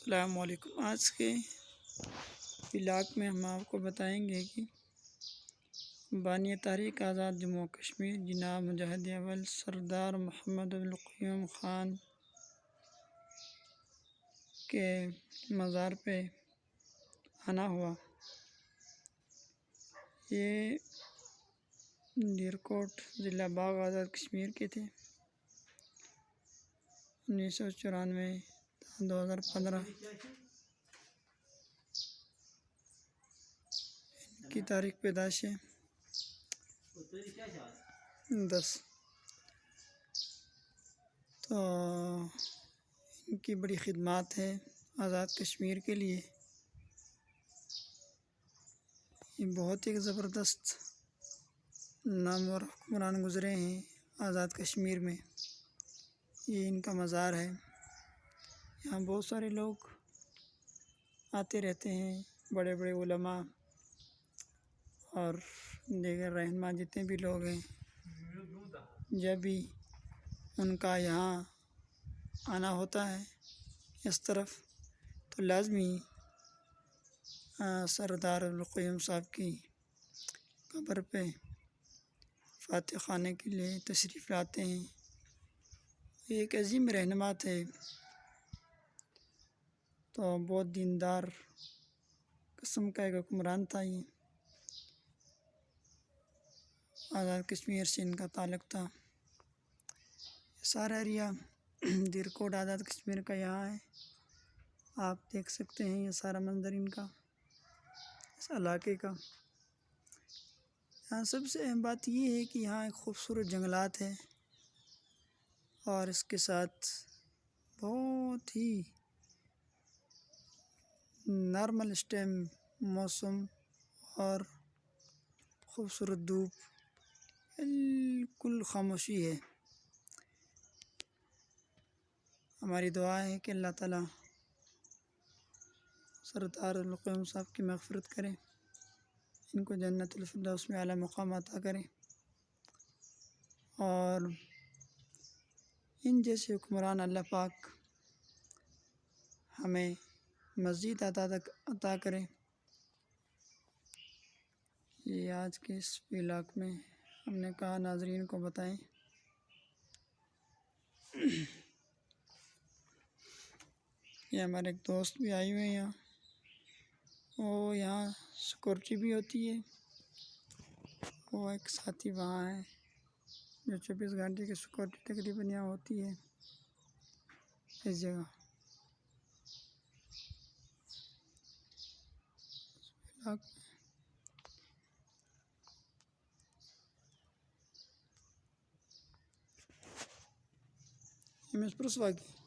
السلام علیکم۔ آج کے ولاگ میں ہم آپ کو بتائیں گے کہ بانی تحریک آزاد جموں کشمیر جناب مجاہد اول سردار محمد القیوم خان کے مزار پہ آنا ہوا۔ یہ ڈیرکوٹ ضلع باغ آزاد کشمیر کے تھے۔ 1994 2015 کی تاریخ پیدائش ہے 10۔ تو ان کی بڑی خدمات ہے آزاد کشمیر کے لیے۔ یہ بہت ایک زبردست نامور حکمران گزرے ہیں آزاد کشمیر میں۔ یہ ان کا مزار ہے۔ یہاں بہت سارے لوگ آتے رہتے ہیں، بڑے بڑے علماء اور دیگر رہنما جتنے بھی لوگ ہیں۔ جب بھی ان کا یہاں آنا ہوتا ہے اس طرف تو لازمی سردار القیوم صاحب کی قبر پہ فاتح خانے کے لیے تشریف لاتے ہیں۔ یہ ایک عظیم رہنما تھے، تو بہت دیندار قسم کا ایک حکمران تھا۔ یہ آزاد کشمیر سے ان کا تعلق تھا۔ یہ سارا ایریا ڈیرکوٹ آزاد کشمیر کا یہاں ہے، آپ دیکھ سکتے ہیں یہ سارا منظر ان کا، اس علاقے کا۔ یہاں سب سے اہم بات یہ ہے کہ یہاں ایک خوبصورت جنگلات ہے، اور اس کے ساتھ بہت ہی نارمل اسٹیم موسم اور خوبصورت دھوپ، بالکل خاموشی ہے۔ ہماری دعا ہے کہ اللہ تعالیٰ سردار القیوم صاحب کی مغفرت کریں، ان کو جنت الفردوس میں اعلیٰ مقام عطا کریں، اور ان جیسے حکمران اللہ پاک ہمیں مزید عطا کریں۔ یہ آج کے اس ولاگ میں ہم نے کہا ناظرین کو بتائیں۔ یہ ہمارے ایک دوست بھی آئے ہوئے ہیں یہاں، وہ یہاں سیکورٹی بھی ہوتی ہے۔ وہ ایک ساتھی وہاں ہے جو 24 گھنٹے کی سیکورٹی تقریباً یہاں ہوتی ہے اس جگہ۔ MS پرسواگی